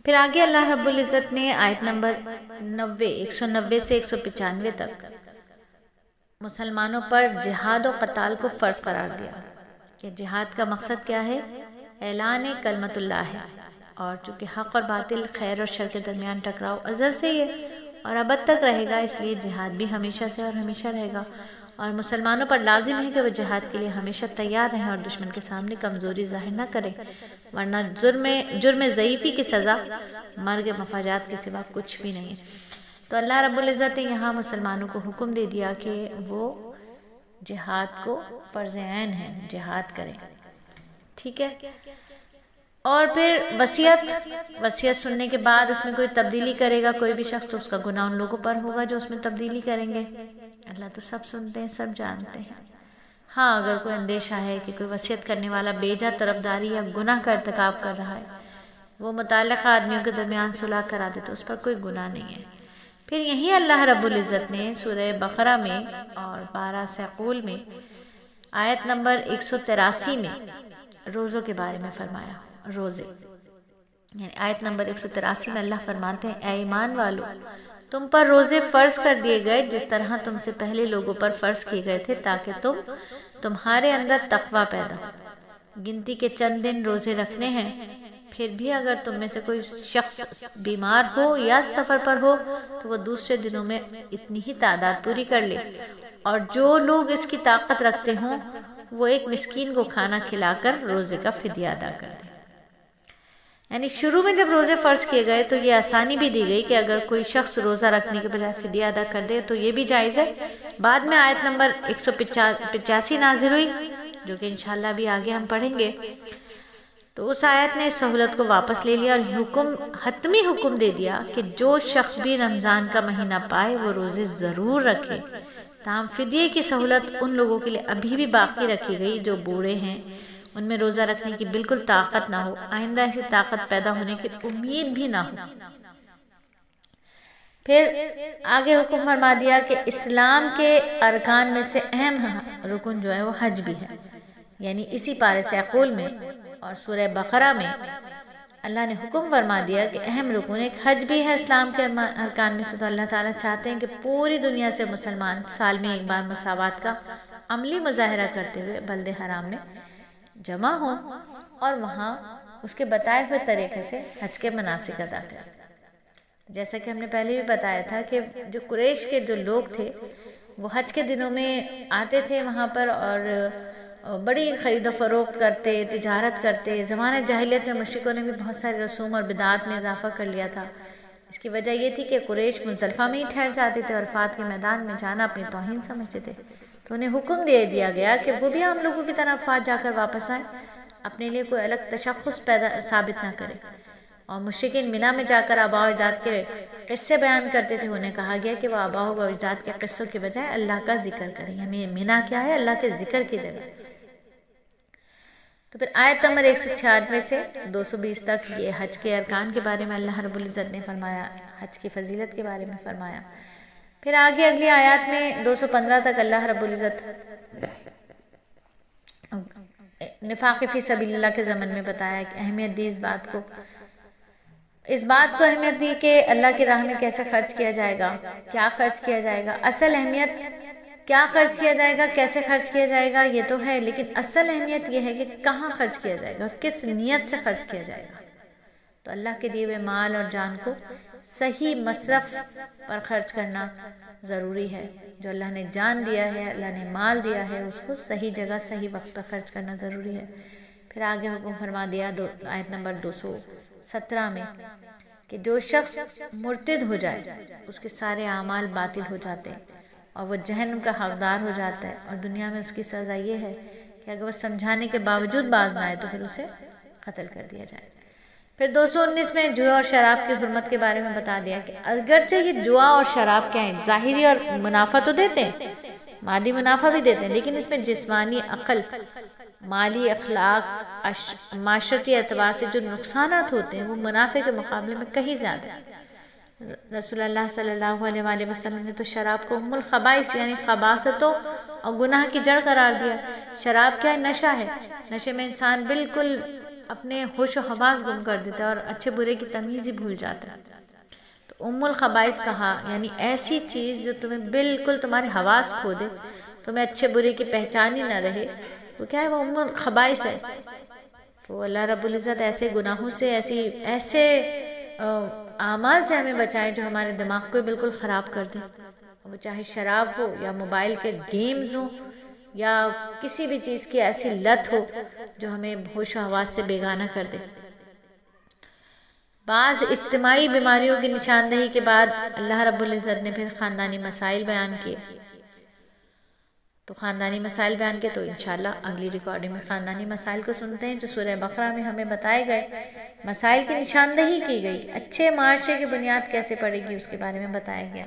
پھر آگے اللہ رب العزت نے آیت نمبر 190 سے 195 تک مسلمانوں پر جہاد و قتال کو فرض قرار دیا کہ جہاد کا مقصد کیا ہے؟ اعلان کلمت اللہ ہے، اور چونکہ حق اور باطل، خیر اور شر کے درمیان ٹکراؤ ازل سے ہی ہے اور ابد تک رہے گا، اس لیے جہاد بھی ہمیشہ سے اور ہمیشہ رہے گا، اور مسلمانوں پر لازم ہے کہ وہ جہاد کے لیے ہمیشہ تیار رہیں اور دشمن کے سامنے کمزوری ظاہر نہ کریں، ورنہ جرم ضعیفی کی سزا مرگ مفاجات کے سوا کچھ بھی نہیں ہے۔ تو اللہ رب العزت نے یہاں مسلمانوں کو حکم دے دیا کہ وہ جہاد کو فرض عین ہے، جہاد کریں، ٹھیک ہے۔ اور پھر وصیت سننے کے بعد اس میں کوئی تبدیلی کرے گا کوئی بھی شخص تو اس کا گناہ ان لوگوں پر ہوگا جو اس میں تبدیلی کریں گے۔ اللہ تو سب سنتے ہیں، سب جانتے ہیں۔ ہاں، اگر کوئی اندیشہ ہے کہ کوئی وصیت کرنے والا بیجا طرفداری یا گناہ کا ارتکاب کر رہا ہے، وہ متعلقہ آدمیوں کے درمیان صلح کرا دے تو اس پر کوئی گناہ نہیں ہے۔ پھر یہی اللہ رب العزت نے سورہ بقرہ میں اور پارہ ثقول میں آیت نمبر 183 میں روزوں کے بارے میں فرمایا۔ روزے یعنی آیت نمبر 183 میں اللہ فرماتے ہیں، اے ایمان والو، تم پر روزے فرض کر دیے گئے جس طرح تم سے پہلے لوگوں پر فرض کیے گئے تھے، تاکہ تمہارے اندر تقوی پیدا ہو۔ گنتی کے چند دن روزے رکھنے ہیں، پھر بھی اگر تم میں سے کوئی شخص بیمار ہو یا سفر پر ہو تو وہ دوسرے دنوں میں اتنی ہی تعداد پوری کر لے، اور جو لوگ اس کی طاقت رکھتے ہوں وہ ایک مسکین کو کھانا کھلا کر روزے کا فدیہ ادا کر دیں۔ یعنی شروع میں جب روزے فرض کیے گئے تو یہ آسانی بھی دی گئی کہ اگر کوئی شخص روزہ رکھنے کے بجائے فدیہ ادا کر دے تو یہ بھی جائز ہے۔ بعد میں آیت نمبر 185 نازل ہوئی، جو کہ انشاءاللہ بھی آگے ہم پڑھیں گے، تو اس آیت نے اس سہولت کو واپس لے لیا اور حتمی حکم دے دیا کہ جو شخص بھی رمضان کا مہینہ پائے وہ روزے ضرور رکھے۔ تاہم فدیے کی سہولت ان لوگوں کے لیے ابھی بھی باقی رکھی گئی جو بوڑھے ہیں، ان میں روزہ رکھنے کی بالکل طاقت نہ ہو، آئندہ ایسی طاقت پیدا ہونے کی امید بھی نہ ہو۔ پھر آگے حکم فرما دیا کہ اسلام کے ارکان میں سے اہم رکن جو ہے وہ حج بھی ہے، یعنی اسی پارے ثقول میں اور سورہ بقرہ میں اللہ نے حکم فرما دیا کہ اہم رکن ایک حج بھی ہے اسلام کے ارکان میں سے۔ تو اللہ تعالیٰ چاہتے ہیں کہ پوری دنیا سے مسلمان سال میں ایک بار مساوات کا عملی مظاہرہ کرتے ہوئے بلد حرام میں جمع ہوں اور وہاں اس کے بتائے ہوئے طریقے سے حج کے مناسک ادا کریں۔ جیسا کہ ہم نے پہلے بھی بتایا تھا کہ جو قریش کے جو لوگ تھے وہ حج کے دنوں میں آتے تھے وہاں پر اور بڑی خرید و فروخت کرتے، تجارت کرتے۔ زمانہ جاہلیت میں مشرکوں نے بھی بہت سارے رسوم اور بدعات میں اضافہ کر لیا تھا۔ اس کی وجہ یہ تھی کہ قریش مزدلفہ میں ہی ٹھہر جاتے تھے اور عرفات کے میدان میں جانا اپنی توہین سمجھتے تھے، تو انہیں حکم دے دیا گیا کہ وہ بھی ہم لوگوں کی طرح عرفات جا کر واپس آئیں، اپنے لیے کوئی الگ تشخص ثابت نہ کرے۔ اور مشرکین مینا میں جا کر آباء و اجداد کے قصے بیان کرتے تھے، انہیں کہا گیا کہ وہ آباء و اجداد کے قصوں کے بجائے اللہ کا ذکر کریں۔ ہمیں مینا کیا ہے؟ اللہ کے ذکر کی جگہ۔ تو پھر آیت نمبر 196 سے 220 تک یہ حج کے ارکان کے بارے میں اللہ رب العزت نے فرمایا، حج کی فضیلت کے بارے میں فرمایا۔ پھر آگے اگلی آیات میں 215 تک اللہ رب العزت نفاق فی سبیل اللہ کے ضمن میں بتایا کہ اہمیت دی اس بات کو اہمیت دی کہ اللہ کی راہ میں کیسے خرچ کیا جائے گا، کیا خرچ کیا جائے گا۔ اصل اہمیت کیا خرچ کیا جائے گا، کیسے خرچ کیا جائے گا یہ تو ہے، لیکن اصل اہمیت یہ ہے کہ کہاں خرچ کیا جائے گا اور کس نیت سے خرچ کیا جائے گا۔ تو اللہ کے دیے ہوئے مال اور جان کو صحیح مصرف پر خرچ کرنا ضروری ہے۔ جو اللہ نے جان دیا ہے، اللہ نے مال دیا ہے، اس کو صحیح جگہ صحیح وقت پر خرچ کرنا ضروری ہے۔ پھر آگے حکم فرما دیا آیت نمبر 217 میں کہ جو شخص مرتد ہو جائے اس کے سارے اعمال باطل ہو جاتے ہیں اور وہ جہنم کا حقدار ہو جاتا ہے، اور دنیا میں اس کی سزا یہ ہے کہ اگر وہ سمجھانے کے باوجود باز نہ آئے تو پھر اسے قتل کر دیا جائے۔ پھر 219 میں جوا اور شراب کی حرمت کے بارے میں بتا دیا کہ اگرچہ یہ جوا اور شراب کیا ہیں، ظاہری اور منافع تو دیتے ہیں، مادی منافع بھی دیتے ہیں، لیکن اس میں جسمانی، عقل، مالی، اخلاق، معاشرتی اعتبار سے جو نقصانات ہوتے ہیں وہ منافع کے مقابلے میں کہیں زیادہ ہیں۔ رسول اللہ صلی اللہ علیہ وآلہ وسلم نے تو شراب کو ام الخبائث یعنی خباثتوں اور گناہ کی جڑ قرار دیا۔ شراب کیا ہے؟ نشہ ہے۔ نشے میں انسان بالکل اپنے ہوش و حواس گم کر دیتا ہے اور اچھے برے کی تمیز ہی بھول جاتا ہے۔ تو ام الخبائث کہا یعنی ایسی چیز جو تمہیں بالکل تمہارے حواس کھو دے، تمہیں اچھے برے کی پہچان ہی نہ رہے، وہ کیا ہے؟ وہ ام الخبائث ہے۔ تو اللہ رب العزت ایسے گناہوں سے، ایسے اعمال سے ہمیں بچائے جو ہمارے دماغ کو بالکل خراب کر دیں، وہ چاہے شراب ہو یا موبائل کے گیمز ہوں یا کسی بھی چیز کی ایسی لت ہو جو ہمیں ہوش و حواس سے بیگانہ کر دے۔ بعض اجتماعی بیماریوں کی نشاندہی کے بعد اللہ رب العزت نے پھر خاندانی مسائل بیان کیے۔ تو خاندانی مسائل بیان کے تو انشاءاللہ اگلی ریکارڈنگ میں خاندانی مسائل کو سنتے ہیں جو سورہ بقرہ میں ہمیں بتائے گئے، مسائل کی نشاندہی کی گئی، اچھے معاشرے کی بنیاد کیسے پڑے گی اس کے بارے میں بتایا گیا۔